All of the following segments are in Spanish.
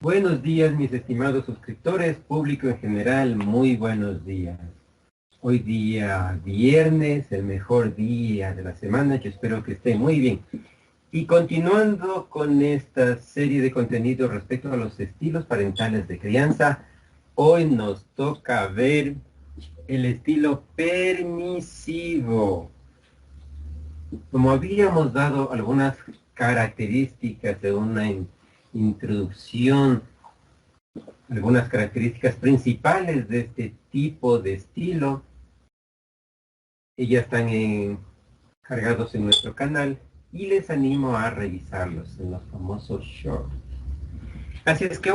Buenos días, mis estimados suscriptores, público en general, muy buenos días. Hoy día viernes, el mejor día de la semana, yo espero que esté muy bien. Y continuando con esta serie de contenidos respecto a los estilos parentales de crianza, hoy nos toca ver el estilo permisivo. Como habíamos dado algunas características de una introducción, algunas características principales de este tipo de estilo, ellas están cargados en nuestro canal y les animo a revisarlos en los famosos shorts. Así es que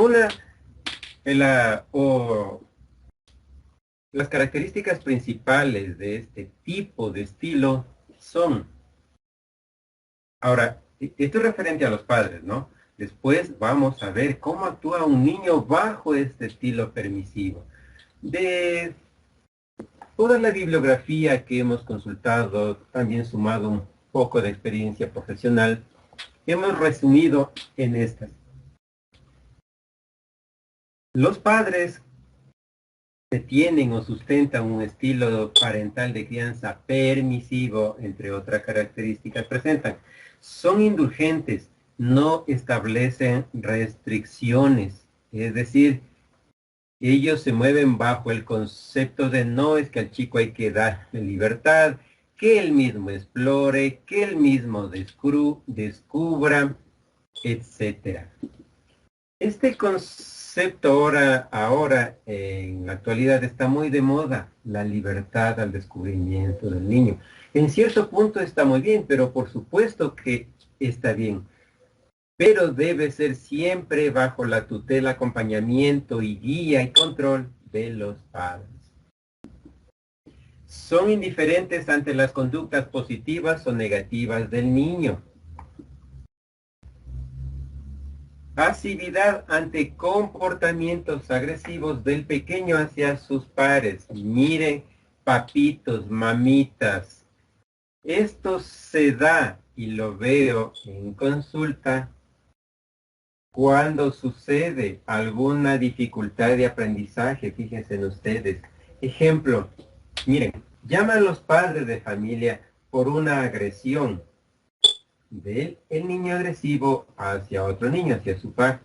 las características principales de este tipo de estilo son, ahora, esto es referente a los padres, ¿no? Después vamos a ver cómo actúa un niño bajo este estilo permisivo. De toda la bibliografía que hemos consultado, también sumado un poco de experiencia profesional, hemos resumido en estas. Los padres que tienen o sustentan un estilo parental de crianza permisivo, entre otras características, son indulgentes, no establecen restricciones, es decir, ellos se mueven bajo el concepto de no es que al chico hay que darle libertad, que él mismo explore, que él mismo descubra, etc. Este concepto ahora en la actualidad está muy de moda, la libertad al descubrimiento del niño. En cierto punto está muy bien, pero por supuesto que está bien. Pero debe ser siempre bajo la tutela, acompañamiento y guía y control de los padres. Son indiferentes ante las conductas positivas o negativas del niño. Pasividad ante comportamientos agresivos del pequeño hacia sus pares. Miren, papitos, mamitas. Esto se da, y lo veo en consulta, cuando sucede alguna dificultad de aprendizaje, fíjense en ustedes. Ejemplo, miren, llaman los padres de familia por una agresión del niño agresivo hacia otro niño, hacia su par.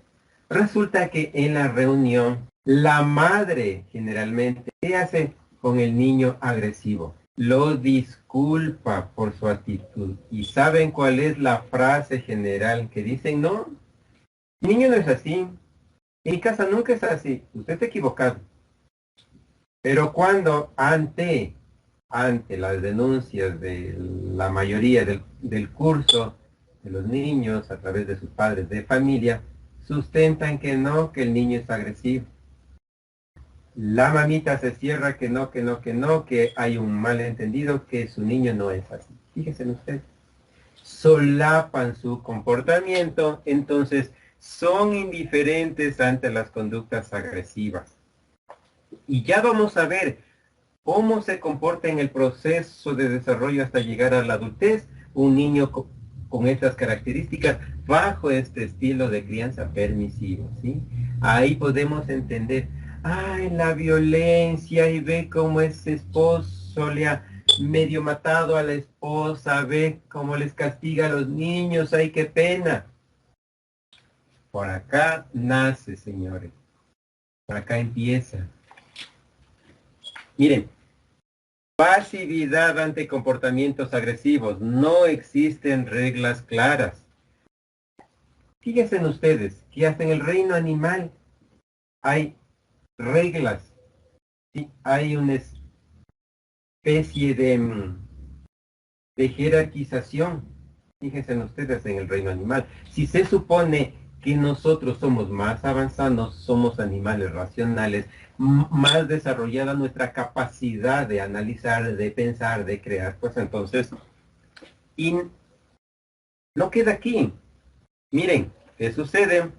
Resulta que en la reunión, la madre generalmente, ¿qué hace con el niño agresivo? Lo disculpa por su actitud. ¿Y saben cuál es la frase general que dicen? No, mi niño no es así. En mi casa nunca es así. Usted está equivocado. Pero cuando ante las denuncias de la mayoría del curso de los niños a través de sus padres de familia, sustentan que no, que el niño es agresivo. La mamita se cierra que no, que hay un malentendido, que su niño no es así. Fíjense ustedes. Solapan su comportamiento, entonces son indiferentes ante las conductas agresivas. Y ya vamos a ver cómo se comporta en el proceso de desarrollo hasta llegar a la adultez un niño con estas características bajo este estilo de crianza permisivo, ¿sí? Ahí podemos entender, ay, la violencia, y ve cómo ese esposo le ha medio matado a la esposa, ve cómo les castiga a los niños, ay, qué pena. Por acá nace, señores. Por acá empieza. Miren, pasividad ante comportamientos agresivos. No existen reglas claras. Fíjense en ustedes que hasta en el reino animal hay reglas. ¿Sí? Hay una especie de jerarquización. Fíjense en ustedes en el reino animal. Si se supone que nosotros somos más avanzados, somos animales racionales, más desarrollada nuestra capacidad de analizar, de pensar, de crear, pues entonces, y no queda aquí. Miren, ¿qué sucede?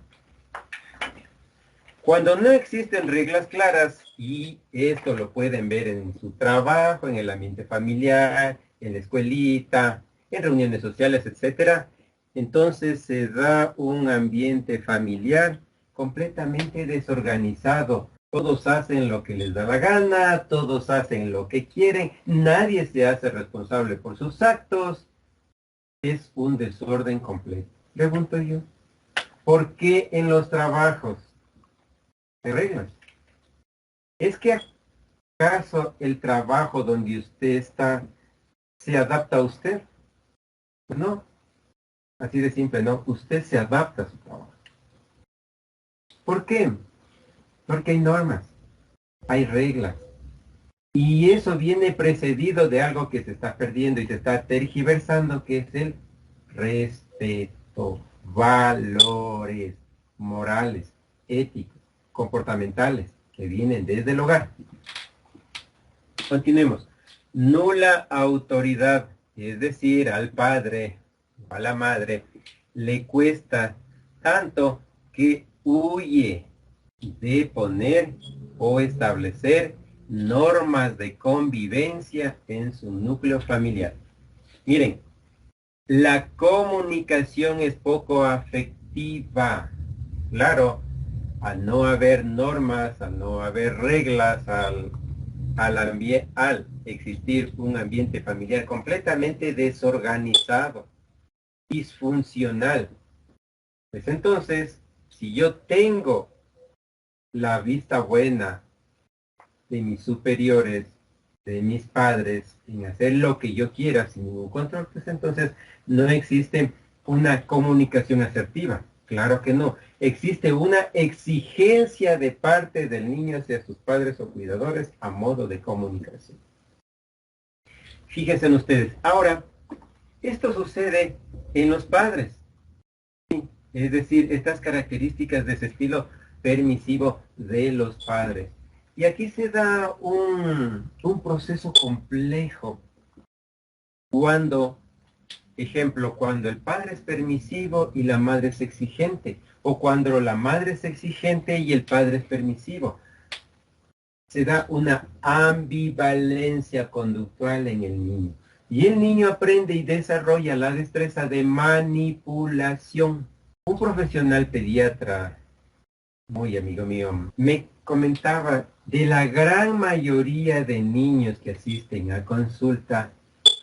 Cuando no existen reglas claras, y esto lo pueden ver en su trabajo, en el ambiente familiar, en la escuelita, en reuniones sociales, etcétera, entonces se da un ambiente familiar completamente desorganizado. Todos hacen lo que les da la gana, todos hacen lo que quieren, nadie se hace responsable por sus actos. Es un desorden completo. Pregunto yo, ¿por qué en los trabajos hay reglas? ¿Es que acaso el trabajo donde usted está se adapta a usted? No, así de simple, no. Usted se adapta a su trabajo. ¿Por qué? Porque hay normas, hay reglas. Y eso viene precedido de algo que se está perdiendo y se está tergiversando, que es el respeto, valores morales, éticos, comportamentales, que vienen desde el hogar. Continuemos. Nula autoridad, es decir, al padre o a la madre, le cuesta tanto que huye de poner o establecer normas de convivencia en su núcleo familiar. Miren, la comunicación es poco afectiva. Claro, al no haber normas, al no haber reglas, al existir un ambiente familiar completamente desorganizado, disfuncional, pues entonces, si yo tengo la vista buena de mis superiores, de mis padres, en hacer lo que yo quiera sin ningún control, pues entonces no existe una comunicación asertiva. Claro que no. Existe una exigencia de parte del niño hacia sus padres o cuidadores a modo de comunicación. Fíjense en ustedes. Ahora, esto sucede en los padres. Es decir, estas características de ese estilo permisivo de los padres. Y aquí se da un proceso complejo cuando, ejemplo, cuando el padre es permisivo y la madre es exigente, o cuando la madre es exigente y el padre es permisivo. Se da una ambivalencia conductual en el niño. Y el niño aprende y desarrolla la destreza de manipulación. Un profesional pediatra, muy amigo mío, me comentaba de la gran mayoría de niños que asisten a consulta,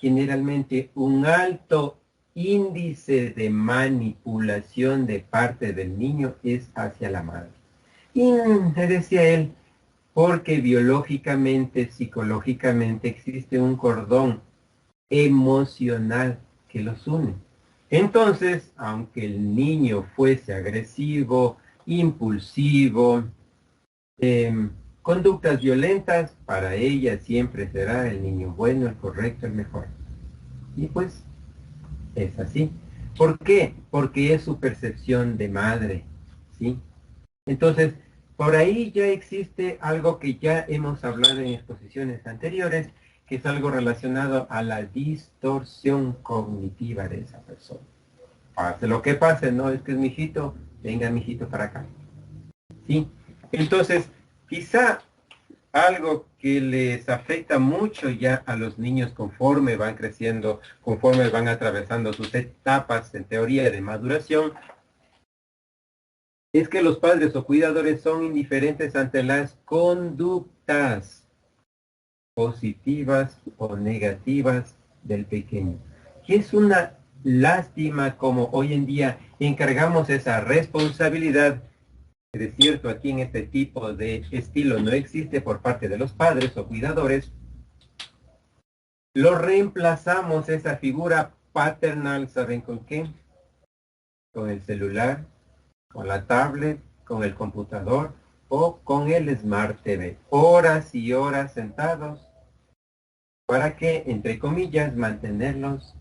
generalmente un alto índice de manipulación de parte del niño es hacia la madre. Y me decía él, porque biológicamente, psicológicamente existe un cordón emocional que los une. Entonces, aunque el niño fuese agresivo, impulsivo, conductas violentas, para ella siempre será el niño bueno, el correcto, el mejor. Y pues es así. ¿Por qué? Porque es su percepción de madre, ¿sí? Entonces, por ahí ya existe algo que ya hemos hablado en exposiciones anteriores, que es algo relacionado a la distorsión cognitiva de esa persona. Pase lo que pase, no es que es mi hijito, venga mi hijito para acá. ¿Sí? Entonces, quizá algo que les afecta mucho ya a los niños conforme van creciendo, conforme van atravesando sus etapas en teoría de maduración, es que los padres o cuidadores son indiferentes ante las conductas positivas o negativas del pequeño. Y es una lástima como hoy en día encargamos esa responsabilidad, que de cierto aquí en este tipo de estilo no existe por parte de los padres o cuidadores, lo reemplazamos esa figura paternal, ¿saben con qué? Con el celular, con la tablet, con el computador o con el Smart TV. Horas y horas sentados para que, entre comillas, mantenerlos,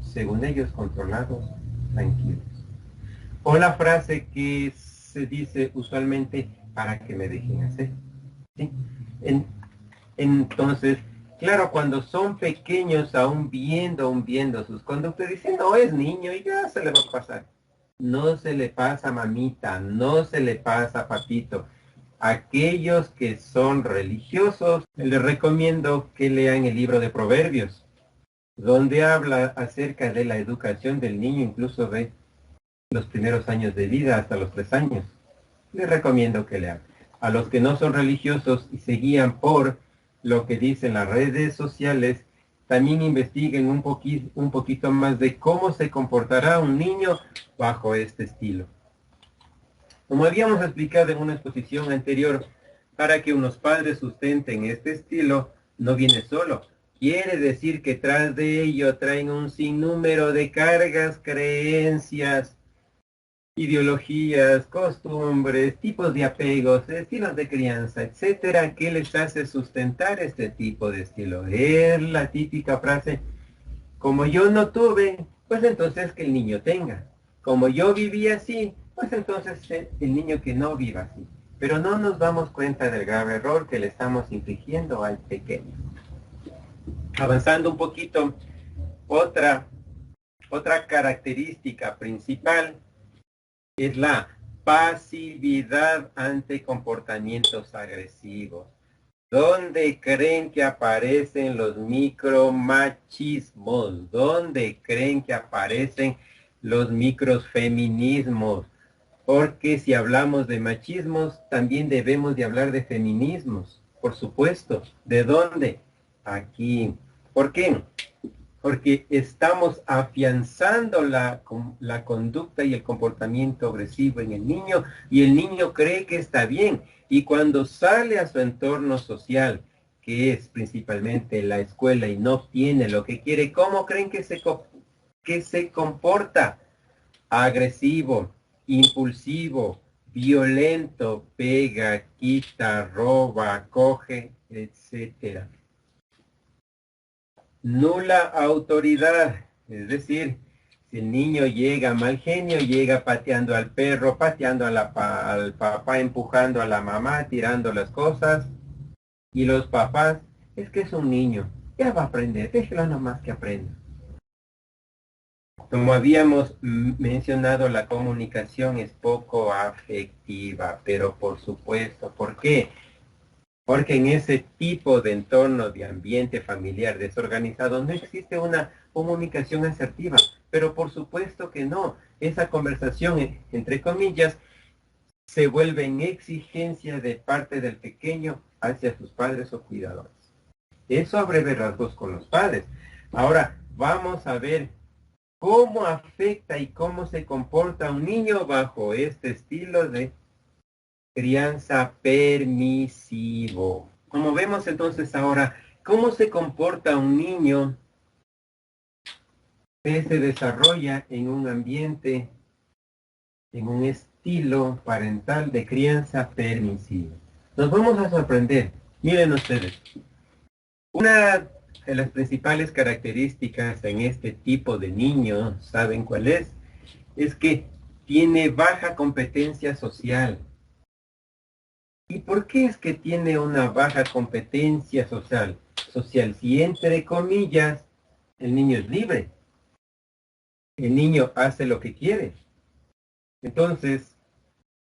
según ellos, controlados, tranquilos. O la frase que se dice usualmente, para que me dejen hacer. ¿Sí? Entonces, claro, cuando son pequeños, aún viendo sus conductas, dicen, no, es niño y ya se le va a pasar. No se le pasa, mamita, no se le pasa, papito. Aquellos que son religiosos, les recomiendo que lean el libro de Proverbios, donde habla acerca de la educación del niño, incluso de los primeros años de vida hasta los 3 años. les recomiendo que lean. A los que no son religiosos y se guían por lo que dicen las redes sociales, también investiguen un poquito más de cómo se comportará un niño bajo este estilo. Como habíamos explicado en una exposición anterior, para que unos padres sustenten este estilo, no viene solo. Quiere decir que tras de ello traen un sinnúmero de cargas, creencias, ideologías, costumbres, tipos de apegos, estilos de crianza, etcétera, que les hace sustentar este tipo de estilo. Es la típica frase: como yo no tuve, pues entonces que el niño tenga. Como yo viví así, pues entonces el niño que no viva así. Pero no nos damos cuenta del grave error que le estamos infligiendo al pequeño. Avanzando un poquito, otra característica principal es la pasividad ante comportamientos agresivos. ¿Dónde creen que aparecen los micromachismos? ¿Dónde creen que aparecen los microfeminismos? Porque si hablamos de machismos, también debemos de hablar de feminismos. Por supuesto. ¿De dónde? Aquí. ¿Por qué? Porque estamos afianzando la conducta y el comportamiento agresivo en el niño, y el niño cree que está bien. Y cuando sale a su entorno social, que es principalmente la escuela, y no obtiene lo que quiere, ¿cómo creen que se comporta? Agresivo, impulsivo, violento, pega, quita, roba, coge, etcétera. Nula autoridad, es decir, si el niño llega mal genio, llega pateando al perro, pateando a al papá, empujando a la mamá, tirando las cosas, y los papás, es que es un niño, ya va a aprender, déjelo nomás que aprenda. Como habíamos mencionado, la comunicación es poco afectiva, pero por supuesto, ¿por qué? Porque en ese tipo de entorno de ambiente familiar desorganizado no existe una comunicación asertiva, pero por supuesto que no. Esa conversación, entre comillas, se vuelve en exigencia de parte del pequeño hacia sus padres o cuidadores. Eso a breves rasgos con los padres. Ahora, vamos a ver cómo afecta y cómo se comporta un niño bajo este estilo de crianza permisivo. Como vemos entonces ahora, ¿cómo se comporta un niño que se desarrolla en un ambiente, en un estilo parental de crianza permisiva? Nos vamos a sorprender. Miren ustedes, una de las principales características en este tipo de niño, ¿saben cuál es? Es que tiene baja competencia social. ¿Y por qué es que tiene una baja competencia social? Si entre comillas, el niño es libre. El niño hace lo que quiere. Entonces,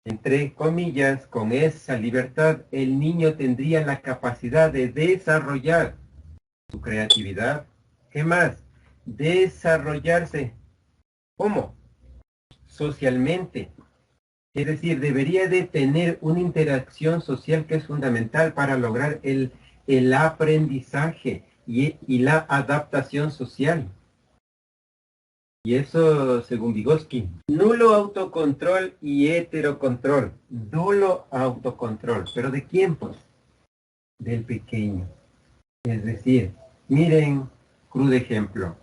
entre comillas, con esa libertad, el niño tendría la capacidad de desarrollar su creatividad. ¿Qué más? Desarrollarse. ¿Cómo? Socialmente. Es decir, debería de tener una interacción social que es fundamental para lograr el aprendizaje y la adaptación social. Y eso según Vygotsky. Nulo autocontrol y heterocontrol. Nulo autocontrol. ¿Pero de quién, pues? Del pequeño. Es decir, miren, crudo ejemplo.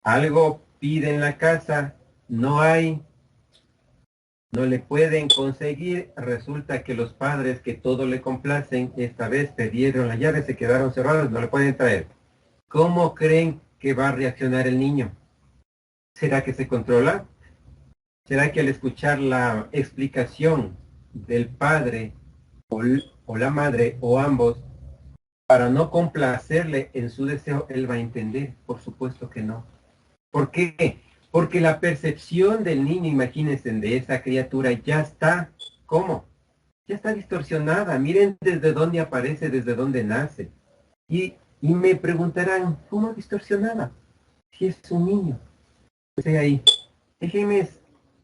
Algo pide en la casa, no hay, no le pueden conseguir, resulta que los padres que todo le complacen, esta vez pidieron la llave, se quedaron cerrados, no le pueden traer. ¿Cómo creen que va a reaccionar el niño? ¿Será que se controla? ¿Será que al escuchar la explicación del padre o la madre o ambos, para no complacerle en su deseo, él va a entender? Por supuesto que no. ¿Por qué? Porque la percepción del niño, imagínense, de esa criatura ya está, ¿cómo? Ya está distorsionada. Miren desde dónde aparece, desde dónde nace. Y me preguntarán, ¿cómo distorsionada? Si es un niño. Pues ahí, déjenme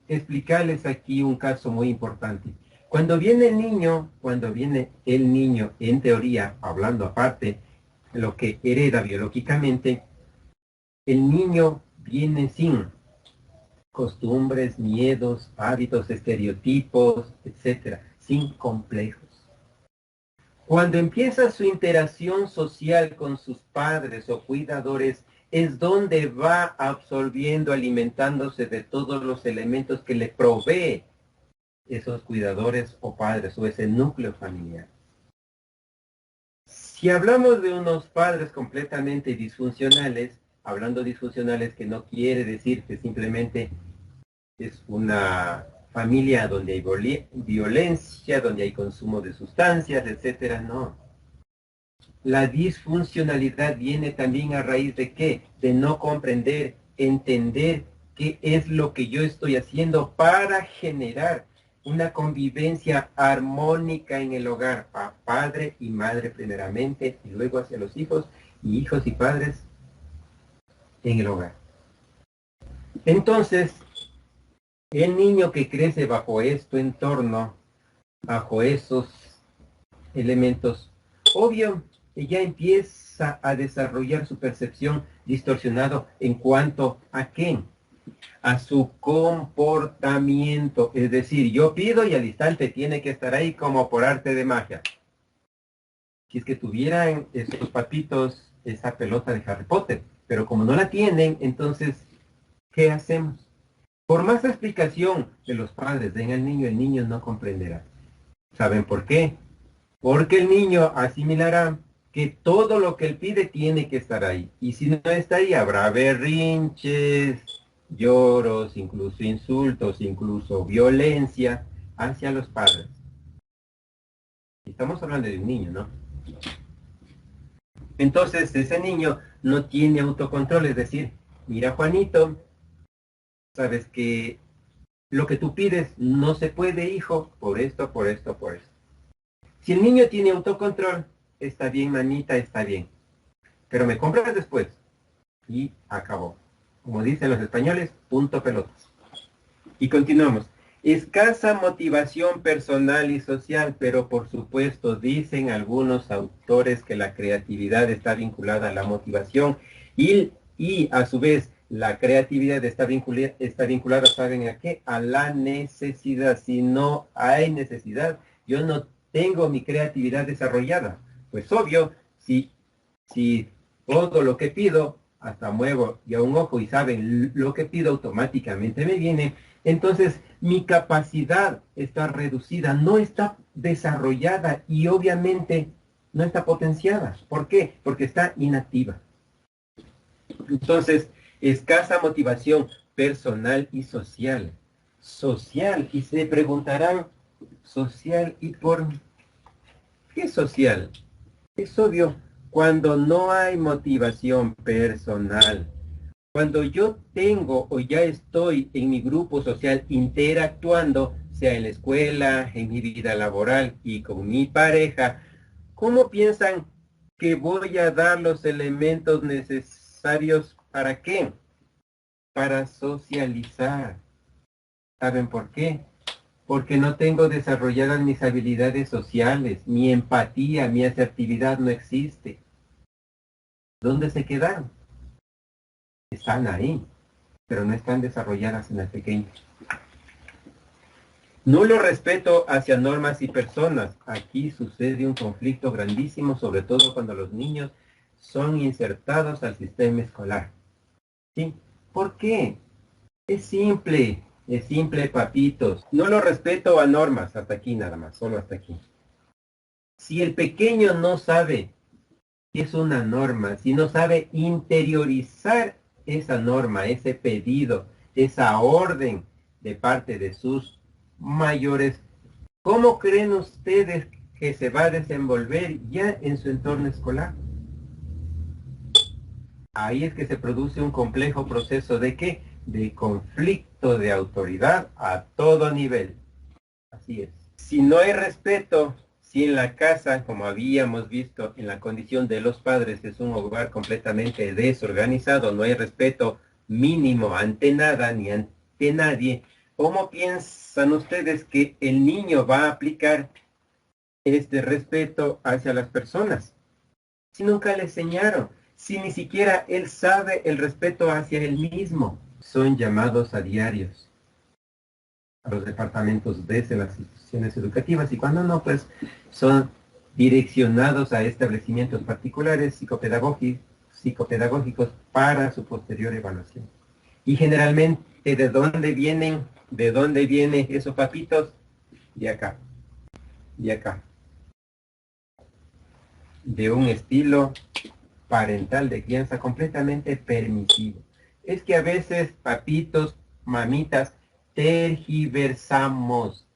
explicarles aquí un caso muy importante. Cuando viene el niño, en teoría, hablando aparte, lo que hereda biológicamente, el niño viene sin costumbres, miedos, hábitos, estereotipos, etcétera, sin complejos. Cuando empieza su interacción social con sus padres o cuidadores, es donde va absorbiendo, alimentándose de todos los elementos que le provee esos cuidadores o padres o ese núcleo familiar. Si hablamos de unos padres completamente disfuncionales, hablando disfuncionales que no quiere decir que simplemente es una familia donde hay violencia, donde hay consumo de sustancias, etcétera, no. La disfuncionalidad viene también a raíz de qué? De no comprender, entender qué es lo que yo estoy haciendo para generar una convivencia armónica en el hogar, padre y madre primeramente, y luego hacia los hijos y padres en el hogar. Entonces, el niño que crece bajo este entorno, bajo esos elementos, obvio, ya empieza a desarrollar su percepción distorsionado en cuanto a qué, a su comportamiento. Es decir, yo pido y al instante tiene que estar ahí como por arte de magia. Si es que tuvieran esos papitos esa pelota de Harry Potter, pero como no la tienen, entonces, ¿qué hacemos? Por más explicación que los padres den al niño, el niño no comprenderá. ¿Saben por qué? Porque el niño asimilará que todo lo que él pide tiene que estar ahí. Y si no está ahí, habrá berrinches, lloros, incluso insultos, incluso violencia hacia los padres. Estamos hablando de un niño, ¿no? Entonces, ese niño no tiene autocontrol, es decir, mira, Juanito, sabes que lo que tú pides no se puede, hijo, por esto, por esto, por esto. Si el niño tiene autocontrol, está bien, manita, está bien. Pero me compras después. Y acabó. Como dicen los españoles, punto pelotas. Y continuamos. Escasa motivación personal y social, pero por supuesto dicen algunos autores que la creatividad está vinculada a la motivación y a su vez la creatividad está vinculada, ¿saben a qué? A la necesidad. Si no hay necesidad, yo no tengo mi creatividad desarrollada. Pues obvio, si todo lo que pido, hasta muevo ya un ojo y saben lo que pido automáticamente me viene, entonces mi capacidad está reducida, no está desarrollada y obviamente no está potenciada. ¿Por qué? Porque está inactiva. Entonces, escasa motivación personal y social. Social, y se preguntarán, social, ¿y por qué social? Es obvio, cuando no hay motivación personal, cuando yo tengo o ya estoy en mi grupo social interactuando, sea en la escuela, en mi vida laboral y con mi pareja, ¿cómo piensan que voy a dar los elementos necesarios para qué? Para socializar. ¿Saben por qué? Porque no tengo desarrolladas mis habilidades sociales, mi empatía, mi asertividad no existe. ¿Dónde se quedaron? Están ahí, pero no están desarrolladas en el pequeño. Nulo respeto hacia normas y personas. Aquí sucede un conflicto grandísimo, sobre todo cuando los niños son insertados al sistema escolar. ¿Sí? ¿Por qué? Es simple, papitos. No lo respeto a normas, hasta aquí nada más, solo hasta aquí. Si el pequeño no sabe qué es una norma, si no sabe interiorizar esa norma, ese pedido, esa orden de parte de sus mayores, ¿cómo creen ustedes que se va a desenvolver ya en su entorno escolar? Ahí es que se produce un complejo proceso de ¿qué? De conflicto de autoridad a todo nivel. Así es. Si no hay respeto, si en la casa, como habíamos visto en la condición de los padres, es un hogar completamente desorganizado, no hay respeto mínimo ante nada ni ante nadie, ¿Cómo piensan ustedes que el niño va a aplicar este respeto hacia las personas? Si nunca le enseñaron, si ni siquiera él sabe el respeto hacia él mismo. Son llamados a diarios a los departamentos desde las instituciones educativas y cuando no, pues son direccionados a establecimientos particulares psicopedagógicos para su posterior evaluación. Y generalmente, ¿de dónde vienen? ¿De dónde vienen esos papitos? De acá, de acá. De un estilo parental de crianza completamente permisivo. Es que a veces, papitos, mamitas, tergiversamos.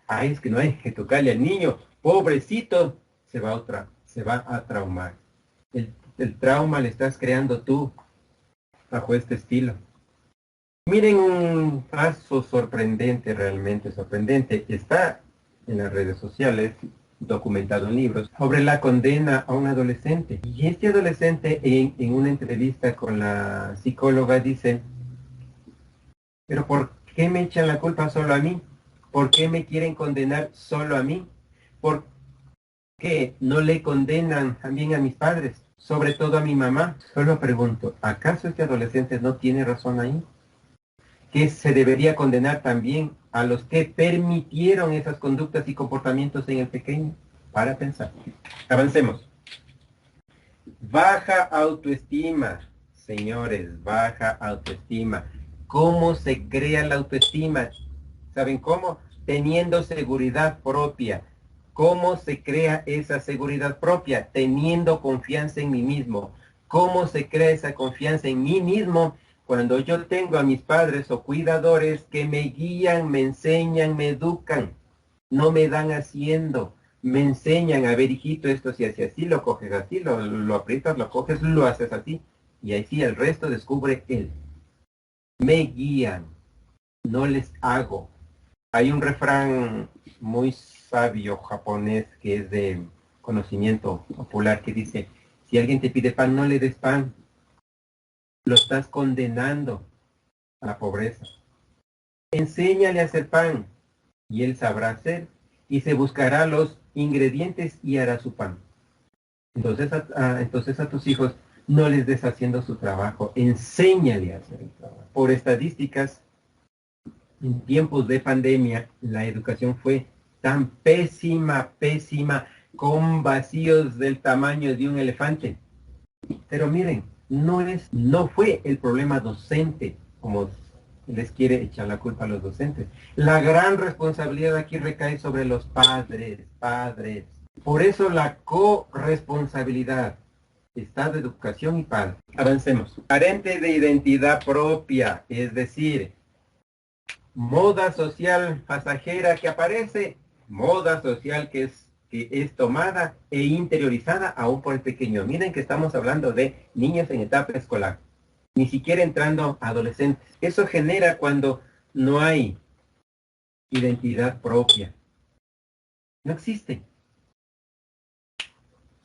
Ah, es que no hay que tocarle al niño, pobrecito, se va a traumar. El trauma le estás creando tú bajo este estilo. Miren un caso sorprendente, realmente sorprendente, está en las redes sociales, documentado en libros, sobre la condena a un adolescente. Y este adolescente en una entrevista con la psicóloga dice, pero ¿por qué me echan la culpa solo a mí? ¿Por qué me quieren condenar solo a mí? ¿Por qué no le condenan también a mis padres? Sobre todo a mi mamá. Solo pregunto, ¿acaso este adolescente no tiene razón ahí? Que se debería condenar también a los que permitieron esas conductas y comportamientos en el pequeño. Para pensar. Avancemos. Baja autoestima, señores, baja autoestima. ¿Cómo se crea la autoestima? ¿Saben cómo? Teniendo seguridad propia. ¿Cómo se crea esa seguridad propia? Teniendo confianza en mí mismo. ¿Cómo se crea esa confianza en mí mismo? Cuando yo tengo a mis padres o cuidadores que me guían, me enseñan, me educan, no me dan haciendo, me enseñan, a ver, hijito, esto se hace así, lo coges así, lo aprietas, lo coges, lo haces así, y así el resto descubre él. Me guían, no les hago. Hay un refrán muy sabio japonés que es de conocimiento popular que dice, si alguien te pide pan, no le des pan, lo estás condenando a la pobreza. Enséñale a hacer pan y él sabrá hacer y se buscará los ingredientes y hará su pan. Entonces a tus hijos no les des haciendo su trabajo, enséñale a hacer el trabajo. Por estadísticas, en tiempos de pandemia, la educación fue tan pésima, con vacíos del tamaño de un elefante. Pero miren, no fue el problema docente, como les quiere echar la culpa a los docentes. La gran responsabilidad aquí recae sobre los padres. Por eso la corresponsabilidad está de educación y padre. Avancemos. Carente de identidad propia, es decir, moda social pasajera que aparece, moda social que es tomada e interiorizada aún por el pequeño. Miren que estamos hablando de niños en etapa escolar, ni siquiera entrando a adolescentes. Eso genera cuando no hay identidad propia. No existe.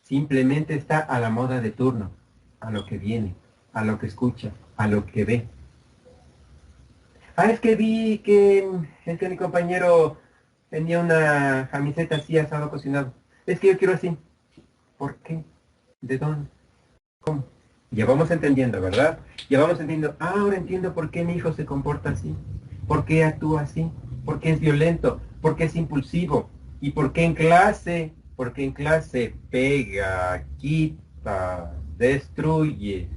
Simplemente está a la moda de turno, a lo que viene, a lo que escucha, a lo que ve. Ah, es que vi que mi compañero tenía una camiseta así, asado, cocinado. Es que yo quiero así. ¿Por qué? ¿De dónde? ¿Cómo? Ya vamos entendiendo, ¿verdad? Ya vamos entendiendo. Ah, ahora entiendo por qué mi hijo se comporta así. ¿Por qué actúa así? ¿Por qué es violento? ¿Por qué es impulsivo? ¿Y por qué en clase? Porque en clase pega, quita, destruye,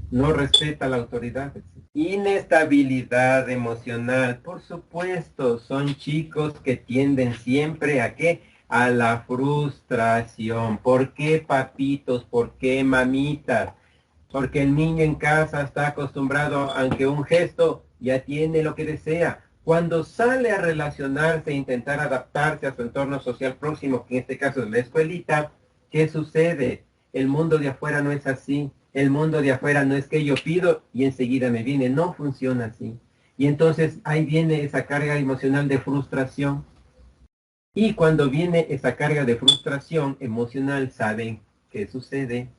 no respeta la autoridad. Inestabilidad emocional, por supuesto, son chicos que tienden siempre a ¿qué? A la frustración. ¿Por qué, papitos? ¿Por qué, mamitas? Porque el niño en casa está acostumbrado a que un gesto ya tiene lo que desea. Cuando sale a relacionarse e intentar adaptarse a su entorno social próximo, que en este caso es la escuelita, ¿qué sucede? El mundo de afuera no es así. El mundo de afuera no es que yo pido y enseguida me viene. No funciona así. Y entonces ahí viene esa carga emocional de frustración. Y cuando viene esa carga de frustración emocional, ¿saben qué sucede?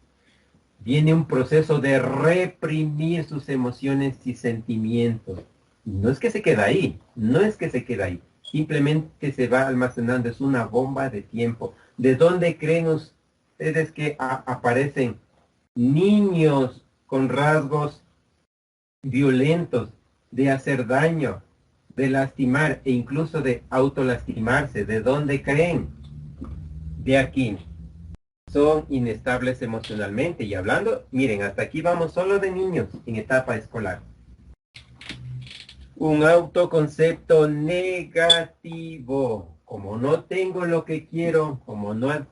Viene un proceso de reprimir sus emociones y sentimientos. no es que se queda ahí, no es que se queda ahí, simplemente se va almacenando, es una bomba de tiempo. ¿De dónde creen ustedes que aparecen niños con rasgos violentos, de hacer daño, de lastimar e incluso de autolastimarse? ¿De dónde creen? De aquí. Son inestables emocionalmente. Y hablando, miren, hasta aquí vamos solo de niños en etapa escolar. Un autoconcepto negativo. Como no tengo lo que quiero, como no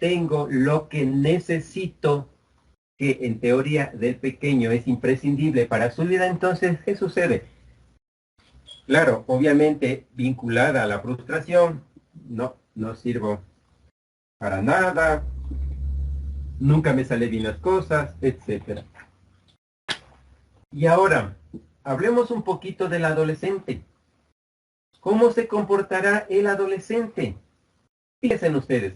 tengo lo que necesito, que en teoría del pequeño es imprescindible para su vida, entonces, ¿qué sucede? Claro, obviamente vinculada a la frustración, no sirvo para nada, nunca me salen bien las cosas, etc. Y ahora, hablemos un poquito del adolescente. ¿Cómo se comportará el adolescente? Fíjense ustedes,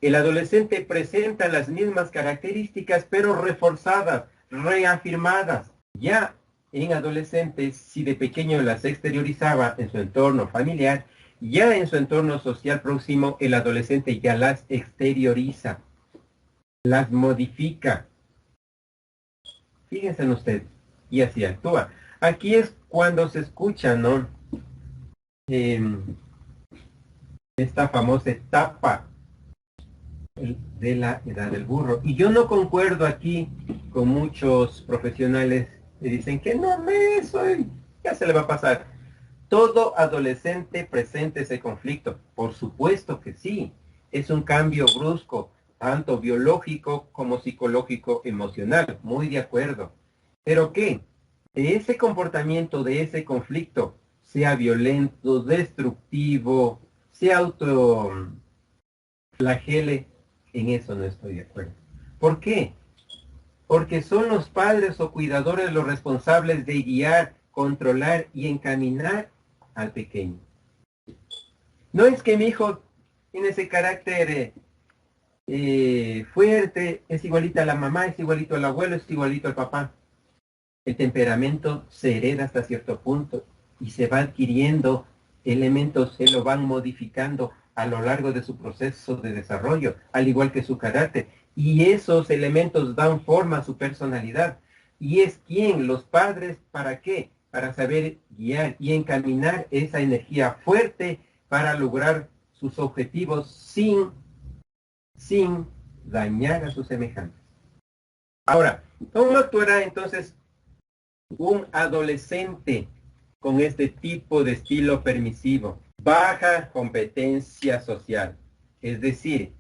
el adolescente presenta las mismas características, pero reforzadas, reafirmadas. Ya en adolescentes, si de pequeño las exteriorizaba en su entorno familiar, ya en su entorno social próximo, el adolescente ya las exterioriza, las modifica. Fíjense ustedes, y así actúa. Aquí es cuando se escucha, ¿no? Esta famosa etapa de la edad del burro. Y yo no concuerdo aquí con muchos profesionales que dicen que no me soy, ya se le va a pasar. Todo adolescente presenta ese conflicto. Por supuesto que sí. Es un cambio brusco, tanto biológico como psicológico, emocional. Muy de acuerdo. ¿Pero qué? De ese comportamiento, de ese conflicto, sea violento, destructivo, se autoflagele, en eso no estoy de acuerdo. ¿Por qué? Porque son los padres o cuidadores los responsables de guiar, controlar y encaminar al pequeño. No es que mi hijo tiene ese carácter fuerte, es igualito a la mamá, es igualito al abuelo, es igualito al papá. El temperamento se hereda hasta cierto punto y se va adquiriendo, elementos se lo van modificando a lo largo de su proceso de desarrollo, al igual que su carácter. Y esos elementos dan forma a su personalidad. ¿Y es quién? Los padres, ¿para qué? Para saber guiar y encaminar esa energía fuerte para lograr sus objetivos sin dañar a sus semejantes. Ahora, ¿cómo actuará entonces un adolescente con este tipo de estilo permisivo? Baja competencia social. Es decir,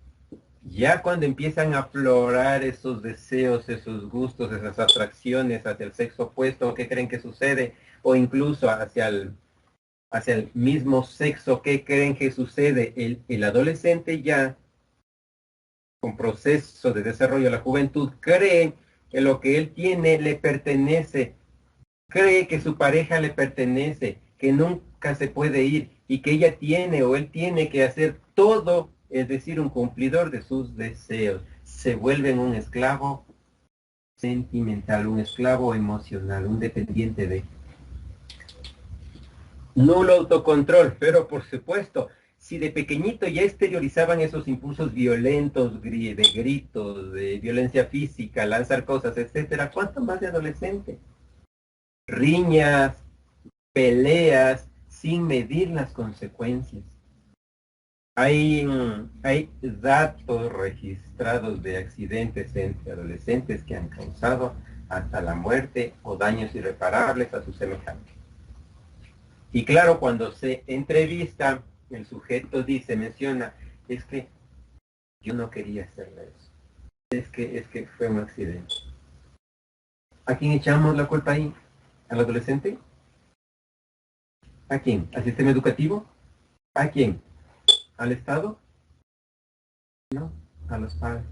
ya cuando empiezan a aflorar esos deseos, esos gustos, esas atracciones hacia el sexo opuesto, ¿qué creen que sucede? O incluso hacia el mismo sexo, ¿qué creen que sucede? El adolescente ya, con proceso de desarrollo de la juventud, cree que lo que él tiene le pertenece, cree que su pareja le pertenece, que nunca se puede ir y que ella tiene o él tiene que hacer todo, es decir, un cumplidor de sus deseos. Se vuelven un esclavo sentimental, un esclavo emocional, un dependiente de nulo autocontrol. Pero por supuesto, si de pequeñito ya exteriorizaban esos impulsos violentos, de gritos, de violencia física, lanzar cosas, etcétera, ¿cuánto más de adolescente? Riñas, peleas, sin medir las consecuencias. Hay datos registrados de accidentes entre adolescentes que han causado hasta la muerte o daños irreparables a sus semejantes. Y claro, cuando se entrevista, el sujeto menciona, es que yo no quería hacerle eso. Es que fue un accidente. ¿A quién echamos la culpa ahí? ¿Al adolescente? ¿A quién? ¿Al sistema educativo? ¿A quién? ¿Al Estado? No, a los padres.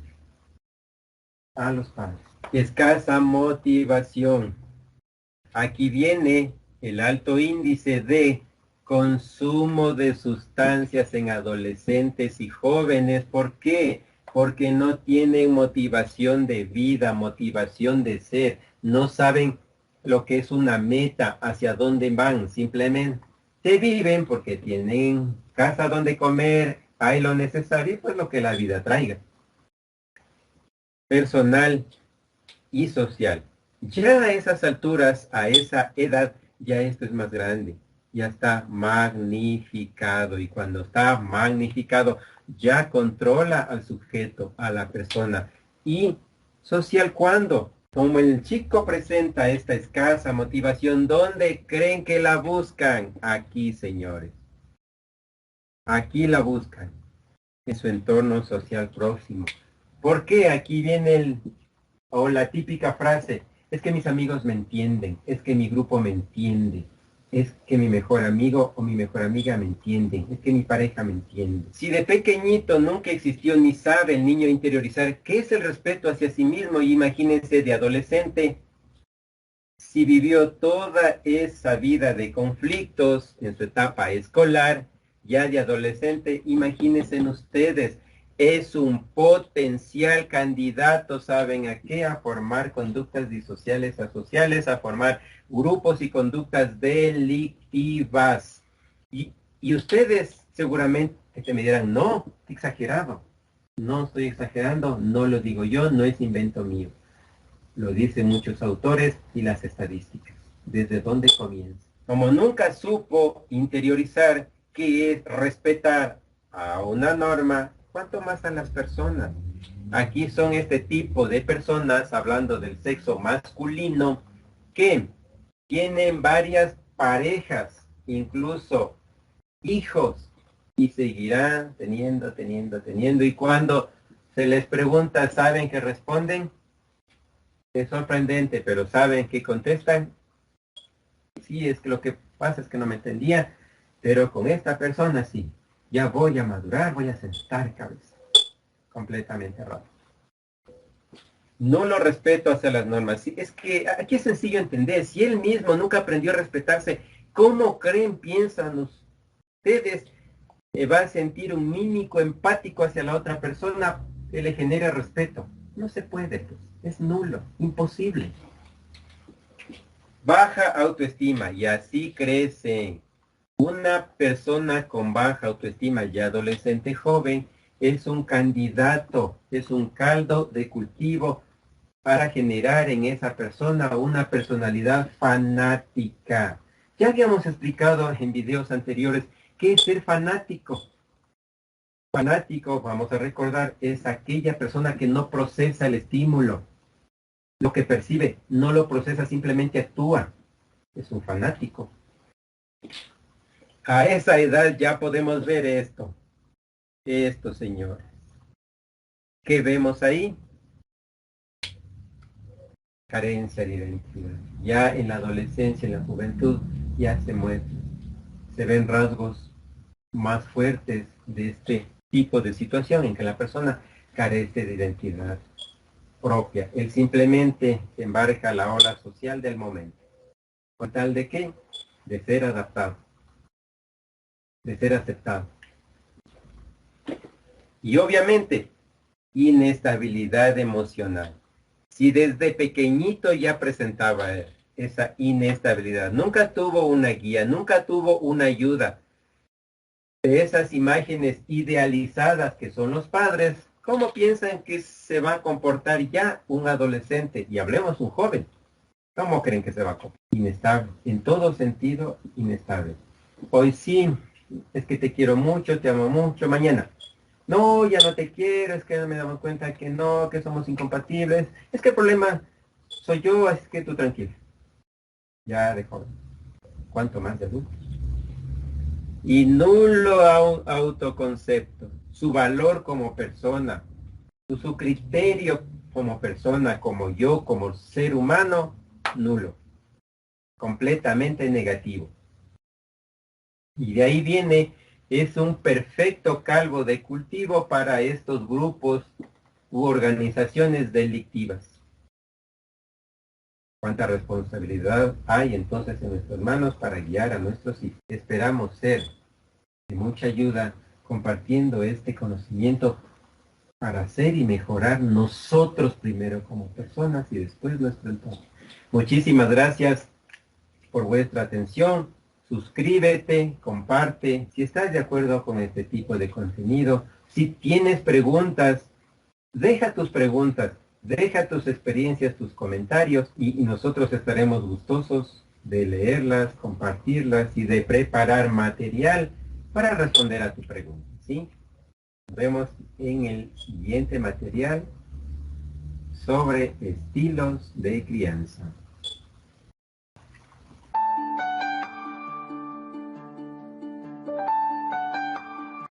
A los padres. Escasa motivación. Aquí viene el alto índice de consumo de sustancias en adolescentes y jóvenes. ¿Por qué? Porque no tienen motivación de vida, motivación de ser. No saben lo que es una meta, hacia dónde van, simplemente viven porque tienen casa donde comer, hay lo necesario, pues lo que la vida traiga. Personal y social. Ya a esas alturas, a esa edad, ya esto es más grande, ya está magnificado, y cuando está magnificado ya controla al sujeto, a la persona. Y social, ¿cuándo? Como el chico presenta esta escasa motivación, ¿dónde creen que la buscan? Aquí, señores. Aquí la buscan, en su entorno social próximo. ¿Por qué? Aquí viene o la típica frase: es que mis amigos me entienden, es que mi grupo me entiende, es que mi mejor amigo o mi mejor amiga me entienden, es que mi pareja me entiende. Si de pequeñito nunca existió ni sabe el niño interiorizar qué es el respeto hacia sí mismo, y imagínense de adolescente, si vivió toda esa vida de conflictos en su etapa escolar, ya de adolescente, imagínense ustedes, es un potencial candidato, ¿saben a qué? A formar conductas disociales, asociales, a formar grupos y conductas delictivas. Y ustedes seguramente me dirán, no, exagerado. No estoy exagerando, no lo digo yo, no es invento mío. Lo dicen muchos autores y las estadísticas. ¿Desde dónde comienza? Como nunca supo interiorizar qué es respetar a una norma, ¿cuánto más a las personas? Aquí son este tipo de personas, hablando del sexo masculino, que tienen varias parejas, incluso hijos, y seguirán teniendo. Y cuando se les pregunta, ¿saben qué responden? Es sorprendente, pero ¿saben qué contestan? Sí, es que lo que pasa es que no me entendía, pero con esta persona sí. Ya voy a madurar, voy a sentar cabeza. Completamente errado. No lo respeto hacia las normas. Sí, es que aquí es sencillo entender. Si él mismo nunca aprendió a respetarse, ¿cómo creen, piensan ustedes, va a sentir un mímico empático hacia la otra persona que le genere respeto? No se puede, pues. Es nulo, imposible. Baja autoestima, y así crece. Una persona con baja autoestima, ya adolescente joven, es un candidato, es un caldo de cultivo para generar en esa persona una personalidad fanática. Ya habíamos explicado en videos anteriores qué es ser fanático. Fanático, vamos a recordar, es aquella persona que no procesa el estímulo. Lo que percibe, no lo procesa, simplemente actúa. Es un fanático. A esa edad ya podemos ver esto. Esto, señores. ¿Qué vemos ahí? Carencia de identidad. Ya en la adolescencia, en la juventud, ya se muestra. Se ven rasgos más fuertes de este tipo de situación en que la persona carece de identidad propia. Él simplemente embarca la ola social del momento. ¿Con tal de qué? De ser adaptado, de ser aceptado. Y obviamente, inestabilidad emocional. Si desde pequeñito ya presentaba esa inestabilidad, nunca tuvo una guía, nunca tuvo una ayuda de esas imágenes idealizadas que son los padres, ¿cómo piensan que se va a comportar ya un adolescente? Y hablemos un joven. ¿Cómo creen que se va a comportar? Inestable, en todo sentido inestable. Hoy sí, es que te quiero mucho, te amo mucho, mañana. No, ya no te quiero, es que me damos cuenta que no, que somos incompatibles. Es que el problema soy yo, así que tú tranquilo. Ya de joven. ¿Cuánto más de adulto? Y nulo autoconcepto, su valor como persona, su criterio como persona, como yo, como ser humano, nulo. Completamente negativo. Y de ahí viene, es un perfecto calvo de cultivo para estos grupos u organizaciones delictivas. ¿Cuánta responsabilidad hay entonces en nuestras manos para guiar a nuestros hijos? Esperamos ser de mucha ayuda compartiendo este conocimiento para hacer y mejorar nosotros primero como personas y después nuestro entorno. Muchísimas gracias por vuestra atención. Suscríbete, comparte. Si estás de acuerdo con este tipo de contenido, si tienes preguntas, deja tus preguntas, deja tus experiencias, tus comentarios y nosotros estaremos gustosos de leerlas, compartirlas y de preparar material para responder a tu pregunta, ¿sí? Nos vemos en el siguiente material sobre estilos de crianza.